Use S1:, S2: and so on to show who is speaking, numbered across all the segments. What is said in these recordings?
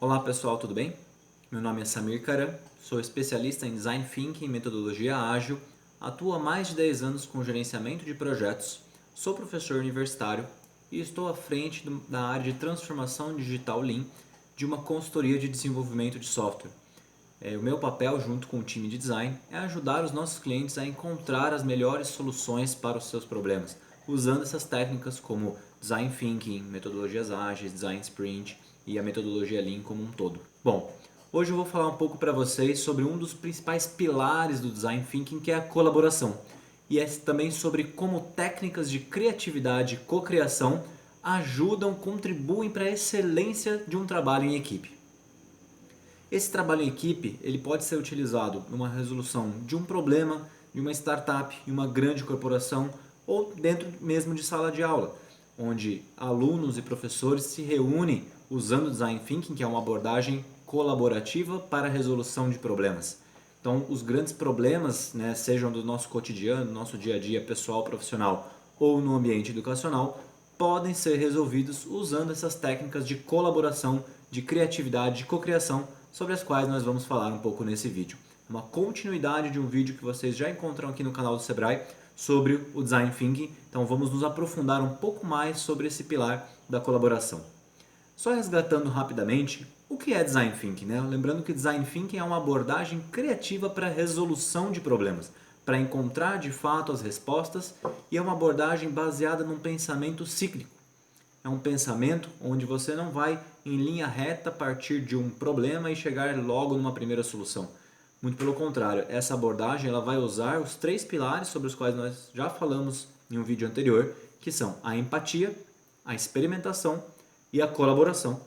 S1: Olá pessoal, tudo bem? Meu nome é Samir Karam, sou especialista em Design Thinking e metodologia ágil, atuo há mais de 10 anos com gerenciamento de projetos, sou professor universitário e estou à frente da área de transformação digital Lean de uma consultoria de desenvolvimento de software. O meu papel, junto com o time de design, é ajudar os nossos clientes a encontrar as melhores soluções para os seus problemas, usando essas técnicas como Design Thinking, metodologias ágeis, Design Sprint e a metodologia Lean como um todo. Bom, hoje eu vou falar um pouco para vocês sobre um dos principais pilares do Design Thinking, que é a colaboração. E é também sobre como técnicas de criatividade e cocriação ajudam, contribuem para a excelência de um trabalho em equipe. Esse trabalho em equipe ele pode ser utilizado numa resolução de um problema, de uma startup, em uma grande corporação ou dentro mesmo de sala de aula, onde alunos e professores se reúnem usando o Design Thinking, que é uma abordagem colaborativa para a resolução de problemas. Então, os grandes problemas, né, sejam do nosso cotidiano, do nosso dia a dia pessoal, profissional ou no ambiente educacional, podem ser resolvidos usando essas técnicas de colaboração, de criatividade, de cocriação, sobre as quais nós vamos falar um pouco nesse vídeo. Uma continuidade de um vídeo que vocês já encontram aqui no canal do Sebrae sobre o Design Thinking, então vamos nos aprofundar um pouco mais sobre esse pilar da colaboração. Só resgatando rapidamente, o que é Design Thinking, né? Lembrando que Design Thinking é uma abordagem criativa para a resolução de problemas, para encontrar de fato as respostas, e é uma abordagem baseada num pensamento cíclico. É um pensamento onde você não vai em linha reta partir de um problema e chegar logo numa primeira solução. Muito pelo contrário, essa abordagem ela vai usar os três pilares sobre os quais nós já falamos em um vídeo anterior, que são a empatia, a experimentação e a colaboração.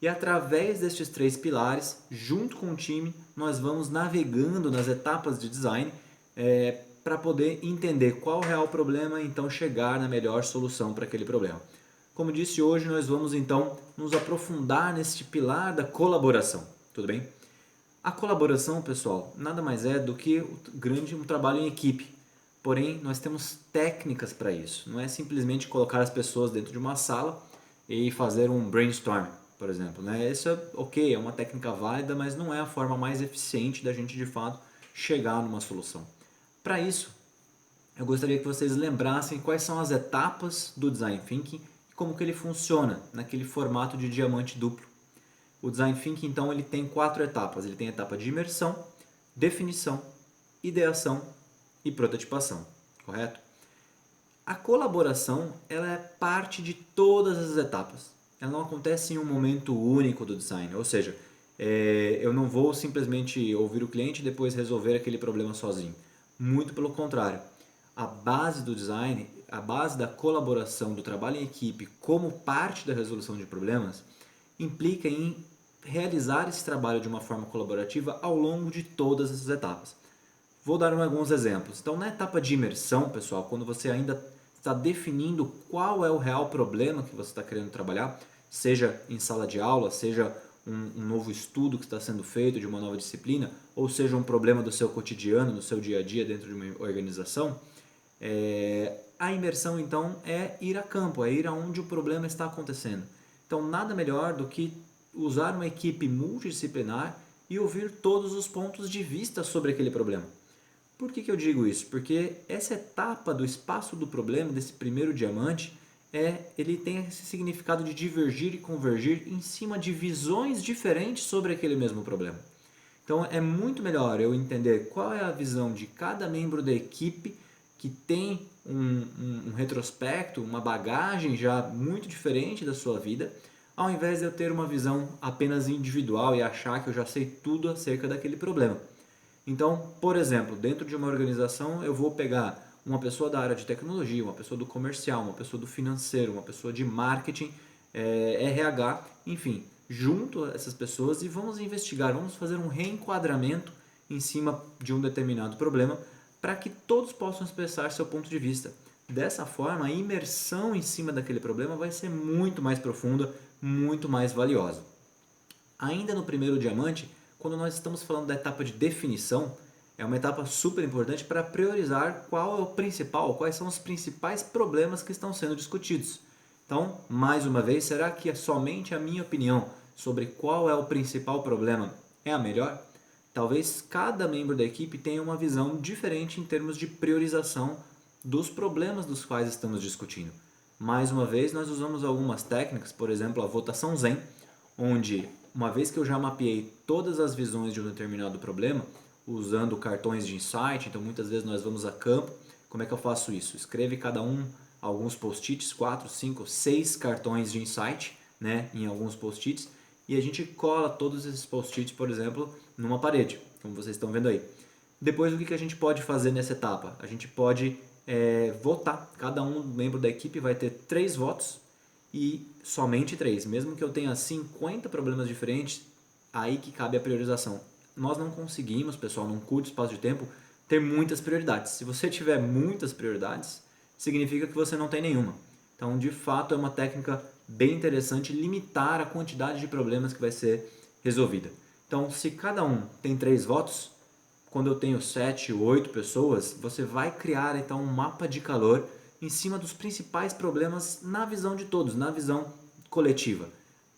S1: E através destes três pilares, junto com o time, nós vamos navegando nas etapas de design para poder entender qual é o real problema e então chegar na melhor solução para aquele problema. Como disse, hoje nós vamos então nos aprofundar neste pilar da colaboração, tudo bem? A colaboração, pessoal, nada mais é do que um trabalho em equipe. Porém, nós temos técnicas para isso. Não é simplesmente colocar as pessoas dentro de uma sala e fazer um brainstorm, por exemplo. Né? Isso é ok, é uma técnica válida, mas não é a forma mais eficiente da gente de fato chegar numa solução. Para isso, eu gostaria que vocês lembrassem quais são as etapas do Design Thinking e como que ele funciona naquele formato de diamante duplo. O Design Thinking, então, ele tem 4 etapas. Ele tem a etapa de imersão, definição, ideação e prototipação, correto? A colaboração ela é parte de todas as etapas. Ela não acontece em um momento único do design, ou seja, eu não vou simplesmente ouvir o cliente e depois resolver aquele problema sozinho. Muito pelo contrário. A base do design, a base da colaboração, do trabalho em equipe como parte da resolução de problemas, implica em realizar esse trabalho de uma forma colaborativa ao longo de todas essas etapas. Vou dar alguns exemplos. Então, na etapa de imersão, pessoal, quando você ainda está definindo qual é o real problema que você está querendo trabalhar, seja em sala de aula, seja um novo estudo que está sendo feito de uma nova disciplina, ou seja um problema do seu cotidiano, do seu dia a dia dentro de uma organização, a imersão então é ir a campo, é ir aonde o problema está acontecendo. Então nada melhor do que usar uma equipe multidisciplinar e ouvir todos os pontos de vista sobre aquele problema. Por que eu digo isso? Porque essa etapa do espaço do problema, desse primeiro diamante, ele tem esse significado de divergir e convergir em cima de visões diferentes sobre aquele mesmo problema. Então é muito melhor eu entender qual é a visão de cada membro da equipe que tem um retrospecto, uma bagagem já muito diferente da sua vida, ao invés de eu ter uma visão apenas individual e achar que eu já sei tudo acerca daquele problema. Então, por exemplo, dentro de uma organização eu vou pegar uma pessoa da área de tecnologia, uma pessoa do comercial, uma pessoa do financeiro, uma pessoa de marketing, RH, enfim, junto a essas pessoas e vamos investigar, vamos fazer um reenquadramento em cima de um determinado problema para que todos possam expressar seu ponto de vista. Dessa forma, a imersão em cima daquele problema vai ser muito mais profunda, muito mais valiosa. Ainda no primeiro diamante, quando nós estamos falando da etapa de definição, é uma etapa super importante para priorizar qual é o principal, quais são os principais problemas que estão sendo discutidos. Então, mais uma vez, será que é somente a minha opinião sobre qual é o principal problema é a melhor, talvez cada membro da equipe tenha uma visão diferente em termos de priorização dos problemas dos quais estamos discutindo. Mais uma vez, nós usamos algumas técnicas, por exemplo, a votação Zen, onde, uma vez que eu já mapeei todas as visões de um determinado problema, usando cartões de insight, então muitas vezes nós vamos a campo. Como é que eu faço isso? Escreve cada um alguns post-its, 4, 5, 6 cartões de insight, né, em alguns post-its, e a gente cola todos esses post-its, por exemplo, numa parede, como vocês estão vendo aí. Depois, o que a gente pode fazer nessa etapa? A gente pode votar. Cada um membro da equipe vai ter 3 votos e somente 3. Mesmo que eu tenha 50 problemas diferentes, aí que cabe a priorização. Nós não conseguimos, pessoal, num curto espaço de tempo, ter muitas prioridades. Se você tiver muitas prioridades, significa que você não tem nenhuma. Então, de fato, é uma técnica bem interessante limitar a quantidade de problemas que vai ser resolvida. Então, se cada um tem 3 votos, quando eu tenho 7, 8 pessoas, você vai criar então um mapa de calor em cima dos principais problemas na visão de todos, na visão coletiva.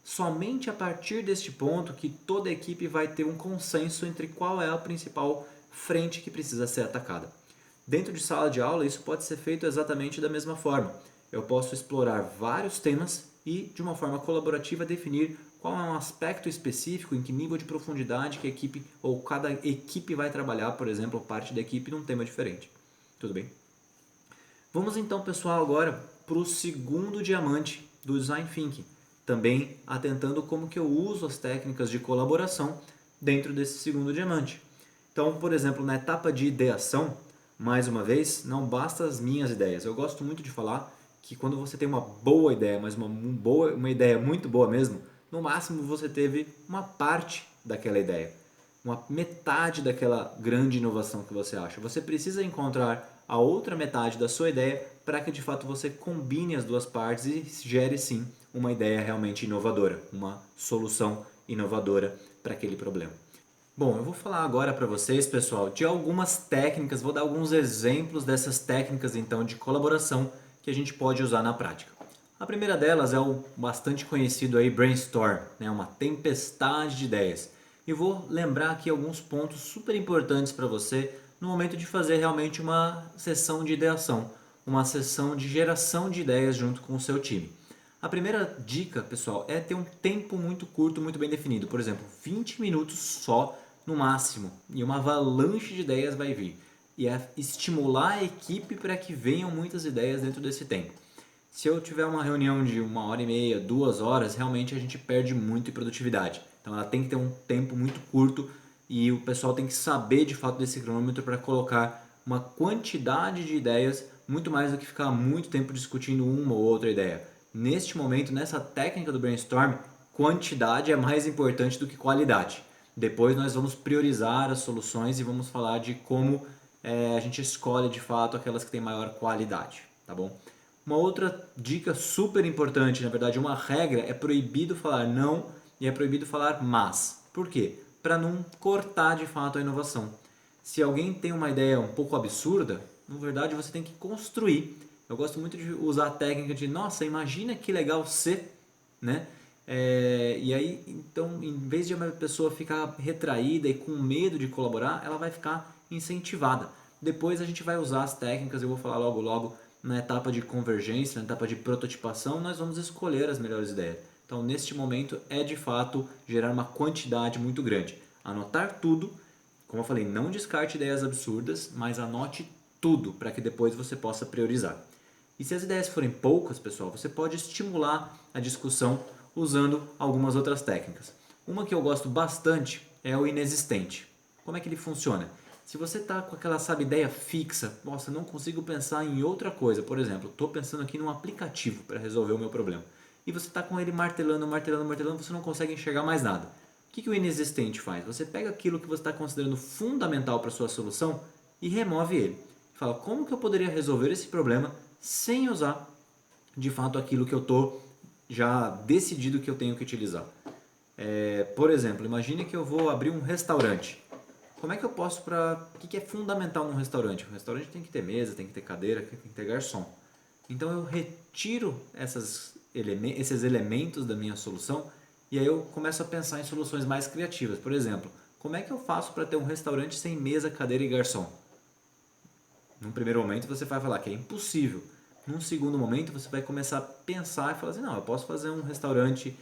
S1: Somente a partir deste ponto que toda a equipe vai ter um consenso entre qual é a principal frente que precisa ser atacada. Dentro de sala de aula, isso pode ser feito exatamente da mesma forma. Eu posso explorar vários temas e, de uma forma colaborativa, definir qual é um aspecto específico, em que nível de profundidade que a equipe ou cada equipe vai trabalhar, por exemplo, parte da equipe num tema diferente. Tudo bem? Vamos então, pessoal, agora para o segundo diamante do Design Thinking, também atentando como que eu uso as técnicas de colaboração dentro desse segundo diamante. Então, por exemplo, na etapa de ideação, mais uma vez, não basta as minhas ideias. Eu gosto muito de falar que quando você tem uma boa ideia, mas uma ideia muito boa mesmo, no máximo você teve uma parte daquela ideia, uma metade daquela grande inovação que você acha. Você precisa encontrar a outra metade da sua ideia para que de fato você combine as duas partes e gere sim uma ideia realmente inovadora, uma solução inovadora para aquele problema. Bom, eu vou falar agora para vocês, pessoal, de algumas técnicas, vou dar alguns exemplos dessas técnicas então de colaboração que a gente pode usar na prática. A primeira delas é o bastante conhecido aí brainstorm, né, uma tempestade de ideias. E vou lembrar aqui alguns pontos super importantes para você no momento de fazer realmente uma sessão de ideação, uma sessão de geração de ideias junto com o seu time. A primeira dica, pessoal, é ter um tempo muito curto, muito bem definido. Por exemplo, 20 minutos só no máximo, e uma avalanche de ideias vai vir. E é estimular a equipe para que venham muitas ideias dentro desse tempo. Se eu tiver uma reunião de 1h30, 2 horas, realmente a gente perde muito em produtividade. Então ela tem que ter um tempo muito curto e o pessoal tem que saber de fato desse cronômetro para colocar uma quantidade de ideias, muito mais do que ficar muito tempo discutindo uma ou outra ideia. Neste momento, nessa técnica do brainstorm, quantidade é mais importante do que qualidade. Depois nós vamos priorizar as soluções e vamos falar de como a gente escolhe de fato aquelas que têm maior qualidade, tá bom? Uma outra dica super importante, na verdade uma regra, é proibido falar não e é proibido falar mas. Por quê? Para não cortar de fato a inovação. Se alguém tem uma ideia um pouco absurda, na verdade você tem que construir. Eu gosto muito de usar a técnica de, nossa, imagina que legal ser, né? E aí, então, em vez de uma pessoa ficar retraída e com medo de colaborar, ela vai ficar incentivada. Depois a gente vai usar as técnicas, eu vou falar logo logo na etapa de convergência, na etapa de prototipação, nós vamos escolher as melhores ideias. Então, neste momento, é de fato gerar uma quantidade muito grande. Anotar tudo, como eu falei, não descarte ideias absurdas, mas anote tudo para que depois você possa priorizar. E se as ideias forem poucas, pessoal, você pode estimular a discussão usando algumas outras técnicas. Uma que eu gosto bastante é o inexistente. Como é que ele funciona? Se você está com aquela, sabe, ideia fixa, nossa, não consigo pensar em outra coisa, por exemplo, estou pensando aqui num aplicativo para resolver o meu problema, e você está com ele martelando, martelando, martelando, você não consegue enxergar mais nada. O que o inexistente faz? Você pega aquilo que você está considerando fundamental para a sua solução e remove ele. Fala, como que eu poderia resolver esse problema sem usar, de fato, aquilo que eu estou já decidido que eu tenho que utilizar? Por exemplo, imagine que eu vou abrir um restaurante. Como é que eu posso o que é fundamental num restaurante? Um restaurante tem que ter mesa, tem que ter cadeira, tem que ter garçom. Então eu retiro esses elementos da minha solução E aí eu começo a pensar em soluções mais criativas. Por exemplo, como é que eu faço para ter um restaurante sem mesa, cadeira e garçom? Num primeiro momento você vai falar que é impossível. Num segundo momento você vai começar a pensar e falar assim, não, eu posso fazer um restaurante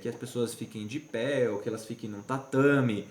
S1: que as pessoas fiquem de pé, ou que elas fiquem num tatame,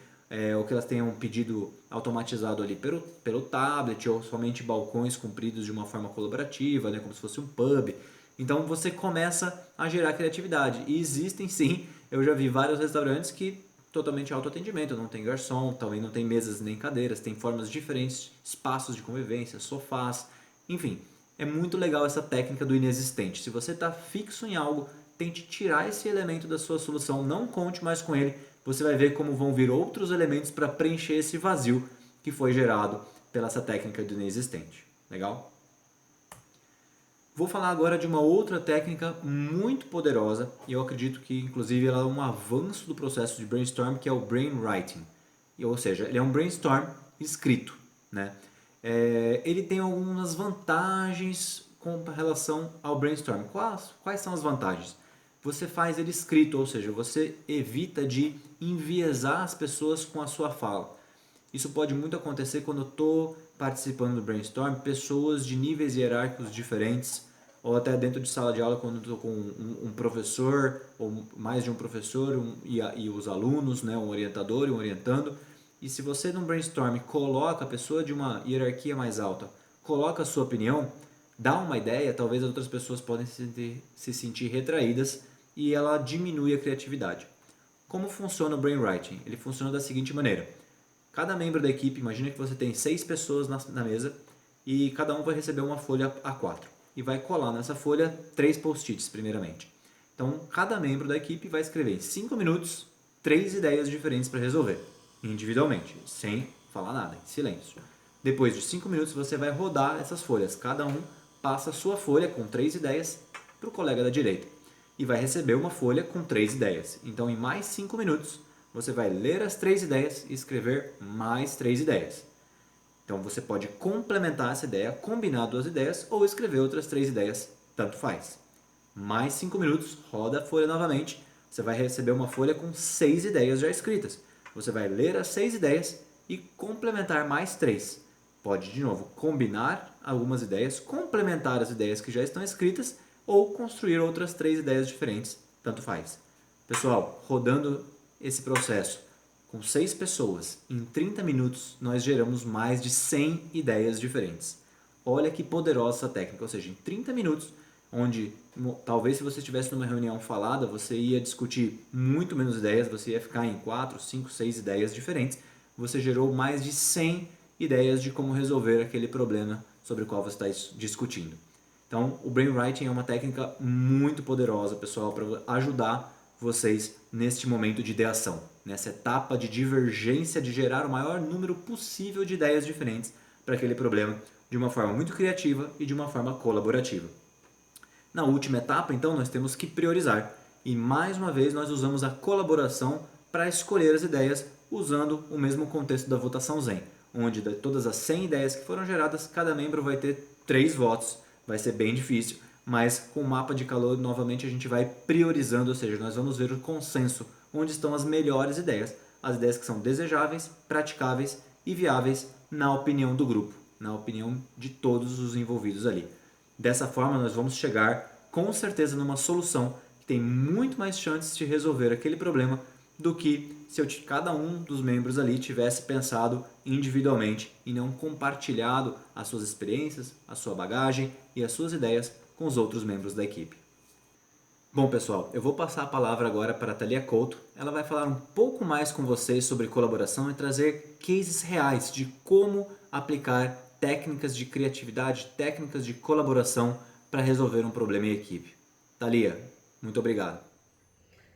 S1: ou que elas tenham um pedido automatizado ali pelo tablet, ou somente balcões compridos de uma forma colaborativa, né, como se fosse um pub. Então você começa a gerar criatividade. E existem sim, eu já vi vários restaurantes que totalmente autoatendimento, não tem garçom, também não tem mesas nem cadeiras, tem formas diferentes, espaços de convivência, sofás, enfim. É muito legal essa técnica do inexistente. Se você está fixo em algo, tente tirar esse elemento da sua solução, não conte mais com ele, você vai ver como vão vir outros elementos para preencher esse vazio que foi gerado pela essa técnica do inexistente. Legal? Vou falar agora de uma outra técnica muito poderosa e eu acredito que inclusive ela é um avanço do processo de brainstorm, que é o brainwriting. Ou seja, ele é um brainstorm escrito, né? Ele tem algumas vantagens com relação ao brainstorm. Quais são as vantagens? Você faz ele escrito, ou seja, você evita de enviesar as pessoas com a sua fala. Isso pode muito acontecer quando eu estou participando do brainstorm, pessoas de níveis hierárquicos diferentes, ou até dentro de sala de aula, quando estou com um professor, ou mais de um professor e os alunos, né, um orientador e um orientando. E se você num brainstorm coloca a pessoa de uma hierarquia mais alta, coloca a sua opinião, dá uma ideia, talvez outras pessoas podem se sentir retraídas e ela diminui a criatividade. Como funciona o brainwriting? Ele funciona da seguinte maneira. Cada membro da equipe, imagina que você tem 6 pessoas na mesa e cada um vai receber uma folha A4 e vai colar nessa folha 3 post-its primeiramente. Então, cada membro da equipe vai escrever em 5 minutos 3 ideias diferentes para resolver, individualmente, sem falar nada, em silêncio. Depois de 5 minutos você vai rodar essas folhas, cada um passa a sua folha com 3 ideias para o colega da direita e vai receber uma folha com 3 ideias. Então, em mais 5 minutos, você vai ler as 3 ideias e escrever mais 3 ideias. Então você pode complementar essa ideia, combinar 2 ideias ou escrever outras 3 ideias, tanto faz. Mais 5 minutos, roda a folha novamente, você vai receber uma folha com 6 ideias já escritas. Você vai ler as 6 ideias e complementar mais 3. Pode de novo combinar algumas ideias, complementar as ideias que já estão escritas ou construir outras 3 ideias diferentes, tanto faz. Pessoal, rodando esse processo com 6 pessoas, em 30 minutos nós geramos mais de 100 ideias diferentes. Olha que poderosa essa técnica, ou seja, em 30 minutos, onde talvez se você estivesse numa reunião falada, você ia discutir muito menos ideias, você ia ficar em 4, 5, 6 ideias diferentes, você gerou mais de 100 ideias de como resolver aquele problema sobre o qual você está discutindo. Então, o brainwriting é uma técnica muito poderosa, pessoal, para ajudar vocês neste momento de ideação, nessa etapa de divergência, de gerar o maior número possível de ideias diferentes para aquele problema, de uma forma muito criativa e de uma forma colaborativa. Na última etapa, então, nós temos que priorizar. E mais uma vez nós usamos a colaboração para escolher as ideias usando o mesmo contexto da votação Zen, onde de todas as 100 ideias que foram geradas, cada membro vai ter 3 votos. Vai ser bem difícil, mas com o mapa de calor novamente a gente vai priorizando, ou seja, nós vamos ver o consenso, onde estão as melhores ideias, as ideias que são desejáveis, praticáveis e viáveis na opinião do grupo, na opinião de todos os envolvidos ali. Dessa forma, nós vamos chegar com certeza numa solução que tem muito mais chances de resolver aquele problema do que se cada um dos membros ali tivesse pensado individualmente e não compartilhado as suas experiências, a sua bagagem e as suas ideias com os outros membros da equipe. Bom, pessoal, eu vou passar a palavra agora para a Thalia Couto. Ela vai falar um pouco mais com vocês sobre colaboração e trazer cases reais de como aplicar técnicas de criatividade, técnicas de colaboração para resolver um problema em equipe. Thalia, muito obrigado.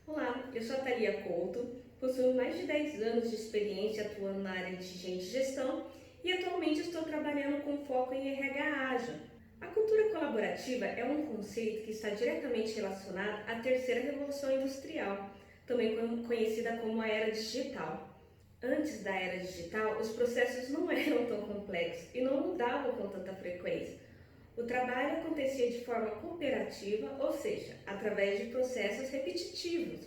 S2: Olá, eu sou a Thalia Couto, possuo mais de 10 anos de experiência atuando na área de gente e gestão e atualmente estou trabalhando com foco em RH ágil. A cultura colaborativa é um conceito que está diretamente relacionado à terceira revolução industrial, também conhecida como a era digital. Antes da era digital, os processos não eram tão complexos e não mudavam com tanta frequência. O trabalho acontecia de forma cooperativa, ou seja, através de processos repetitivos.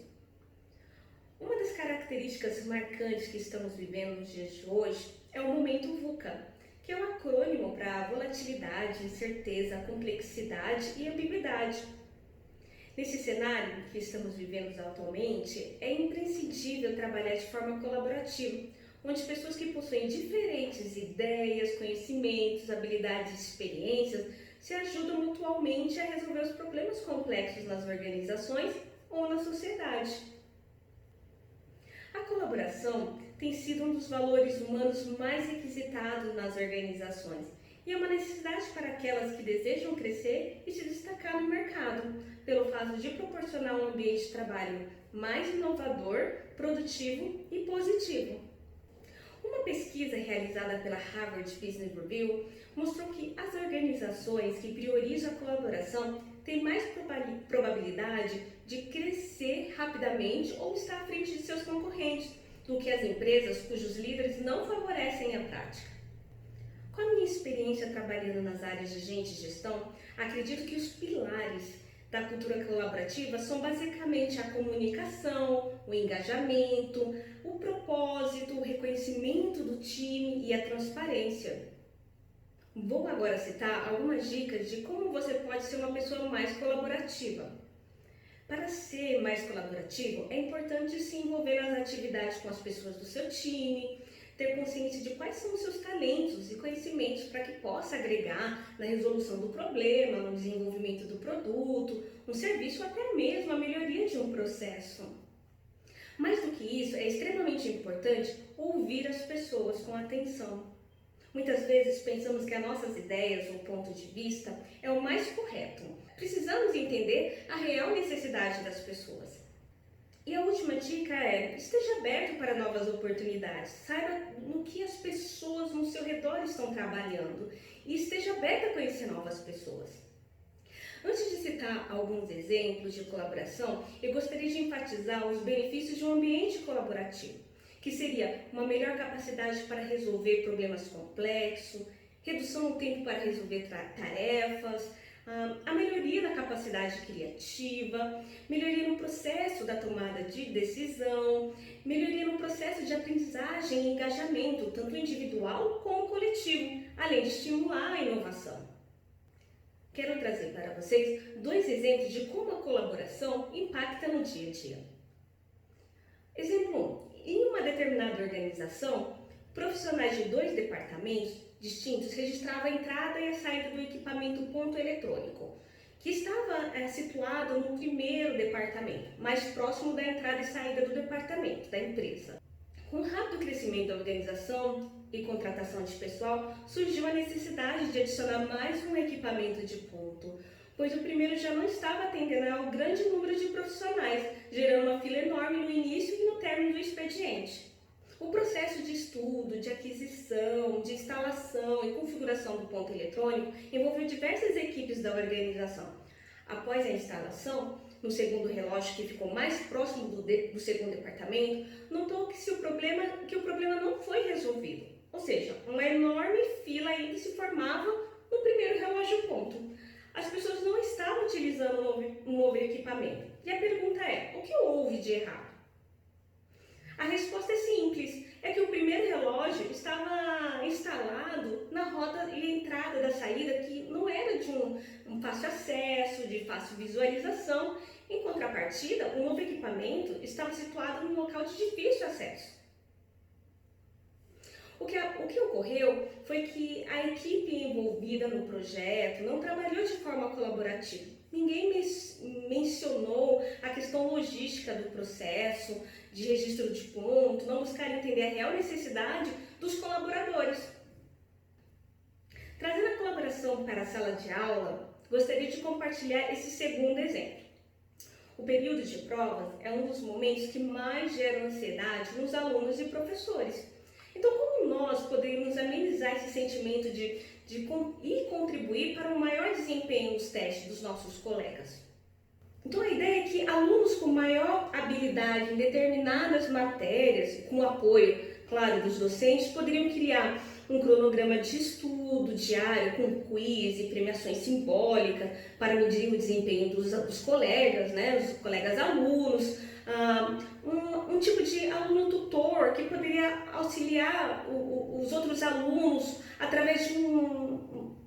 S2: Uma das características marcantes que estamos vivendo nos dias de hoje é o momento VUCA, que é um acrônimo para volatilidade, incerteza, complexidade e ambiguidade. Nesse cenário que estamos vivendo atualmente, é imprescindível trabalhar de forma colaborativa, onde pessoas que possuem diferentes ideias, conhecimentos, habilidades e experiências se ajudam mutuamente a resolver os problemas complexos nas organizações ou na sociedade. A colaboração tem sido um dos valores humanos mais requisitados nas organizações e é uma necessidade para aquelas que desejam crescer e se destacar no mercado, pelo fato de proporcionar um ambiente de trabalho mais inovador, produtivo e positivo. Uma pesquisa realizada pela Harvard Business Review mostrou que as organizações que priorizam a colaboração têm mais probabilidade de crescer rapidamente ou estar à frente de seus concorrentes do que as empresas cujos líderes não favorecem a prática. Com a minha experiência trabalhando nas áreas de gente e gestão, acredito que os pilares da cultura colaborativa são basicamente a comunicação, o engajamento, o propósito, o reconhecimento do time e a transparência. Vou agora citar algumas dicas de como você pode ser uma pessoa mais colaborativa. Para ser mais colaborativo, é importante se envolver nas atividades com as pessoas do seu time, ter consciência de quais são os seus talentos e conhecimentos para que possa agregar na resolução do problema, no desenvolvimento do produto, um serviço ou até mesmo a melhoria de um processo. Mais do que isso, é extremamente importante ouvir as pessoas com atenção. Muitas vezes pensamos que as nossas ideias ou ponto de vista é o mais correto. Precisamos entender a real necessidade das pessoas. E a última dica é: esteja aberto para novas oportunidades, saiba no que as pessoas no seu redor estão trabalhando e esteja aberto a conhecer novas pessoas. Antes de citar alguns exemplos de colaboração, eu gostaria de enfatizar os benefícios de um ambiente colaborativo, que seria uma melhor capacidade para resolver problemas complexos, redução no tempo para resolver tarefas, a melhoria na capacidade criativa, melhoria no processo da tomada de decisão, melhoria no processo de aprendizagem e engajamento, tanto individual como coletivo, além de estimular a inovação. Quero trazer para vocês 2 exemplos de como a colaboração impacta no dia a dia. Exemplo 1. Em uma determinada organização, profissionais de 2 departamentos distintos registravam a entrada e a saída do equipamento ponto eletrônico, que estava situado no primeiro departamento, mais próximo da entrada e saída do departamento da empresa. Com o rápido crescimento da organização e contratação de pessoal, surgiu a necessidade de adicionar mais um equipamento de ponto, pois o primeiro já não estava atendendo ao grande número de profissionais, gerando uma fila enorme no início e no término do expediente. O processo de estudo, de aquisição, de instalação e configuração do ponto eletrônico envolveu diversas equipes da organização. Após a instalação, no segundo relógio, que ficou mais próximo do segundo departamento, notou que o problema não foi resolvido. Ou seja, uma enorme fila ainda se formava no primeiro relógio ponto. As pessoas não estavam utilizando o novo equipamento. E a pergunta é: o que houve de errado? A resposta é simples, é que o primeiro relógio estava instalado na roda e entrada da saída que não era de um fácil acesso, de fácil visualização. Em contrapartida, o novo equipamento estava situado num local de difícil acesso. O que ocorreu foi que a equipe envolvida no projeto não trabalhou de forma colaborativa. Ninguém mencionou a questão logística do processo de registro de ponto, não buscaram entender a real necessidade dos colaboradores. Trazendo a colaboração para a sala de aula, gostaria de compartilhar esse segundo exemplo. O período de provas é um dos momentos que mais geram ansiedade nos alunos e professores. Então, como nós poderíamos amenizar esse sentimento e contribuir para um maior desempenho nos testes dos nossos colegas? Então, a ideia é que alunos com maior habilidade em determinadas matérias, com apoio, claro, dos docentes, poderiam criar um cronograma de estudo diário com quiz e premiações simbólicas para medir o desempenho dos colegas, né, os colegas alunos, um tipo de aluno tutor que poderia auxiliar os outros alunos através de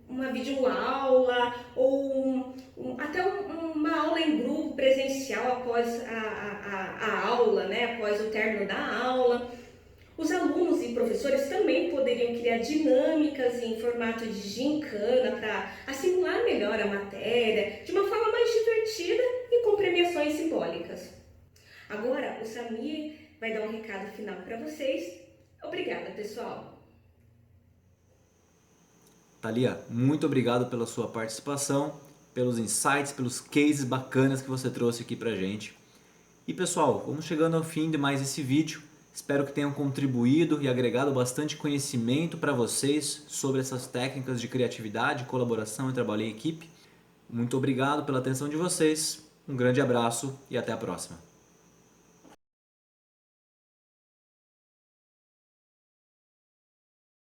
S2: uma videoaula ou até uma aula em grupo presencial após a aula, né, após o término da aula. Os alunos e professores também poderiam criar dinâmicas em formato de gincana para assimilar melhor a matéria de uma forma mais divertida e com premiações simbólicas. Agora, o Samir vai dar um recado final para vocês. Obrigada, pessoal!
S1: Thalia, muito obrigado pela sua participação, pelos insights, pelos cases bacanas que você trouxe aqui pra gente. E pessoal, vamos chegando ao fim de mais esse vídeo. Espero que tenham contribuído e agregado bastante conhecimento para vocês sobre essas técnicas de criatividade, colaboração e trabalho em equipe. Muito obrigado pela atenção de vocês, um grande abraço e até a próxima.